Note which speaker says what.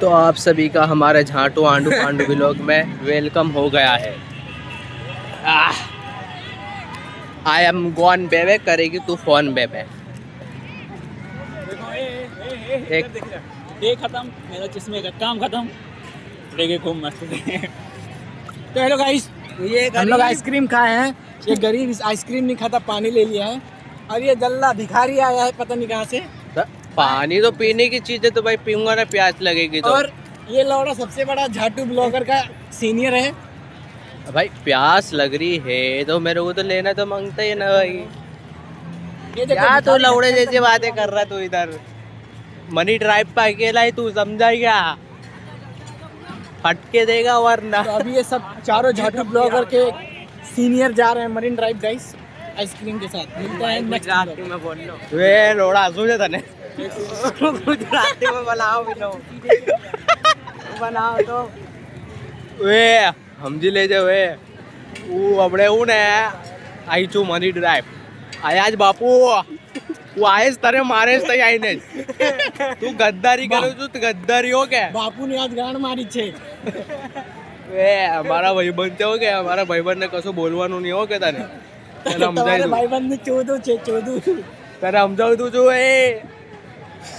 Speaker 1: तो आप सभी का हमारे झांटू आंडू पांडू व्लॉग में वेलकम हो गया है। आई एम गॉन बेबे, करेगी तू फोन बेबे।
Speaker 2: एक ये खत्म, मेरा चश्मे का काम खत्म। देखिए खूब मस्त है। तो हेलो गाइस, ये हम लोग आइसक्रीम खाए हैं। ये गरीब इस आइसक्रीम नहीं खाता, पानी ले लिया है। और ये जल्ला भिखारी आया है पता नहीं कहाँ से।
Speaker 1: पानी तो पीने की चीज है तो भाई पीऊंगा ना, प्यास लगेगी तो।
Speaker 2: और ये लौड़ा सबसे बड़ा झाटू ब्लॉगर का सीनियर है।
Speaker 1: भाई प्यास लग रही है तो मेरे को तो लेना तो मांगता ही ना भाई।
Speaker 2: ये देखो
Speaker 1: क्या तो
Speaker 2: भिखारी
Speaker 1: लौड़े
Speaker 2: ढक्कन
Speaker 1: जैसी बातें कर रहा तू इधर। मनी ड्राइव पे अकेला ही तू, समझा क्या? फटके देगा वरना।
Speaker 2: तो अभी ये सब चारों झाटू ब्लॉगर के सीनियर जा रहे हैं मरीन ड्राइव गाइस आइसक्रीम के साथ। मिलते हैं नेक्स्ट
Speaker 1: गुजराती में बोल लो। वे लोड़ा हंसू जे तने गुजराती में बनाओ भी लो बनाओ तो वे समझी ले जे वे ऊ अपने ऊ ने आई चू मनी ड्राइव आयाज बापू वो आयस तारे मारे तई आईने તું ગદ્દારી કરો છું તો ગદ્દારી હો કે
Speaker 2: બાપુ ની આજ ગાંડ મારી છે।
Speaker 1: વે અમારા ભાઈબંધ છે હો કે અમારા ભાઈબંધ ને કશું બોલવાનું નહીં હો કે તને સમજાય
Speaker 2: ભાઈબંધ ને ચોદું છે ચોદું
Speaker 1: તને સમજાવતું છું એ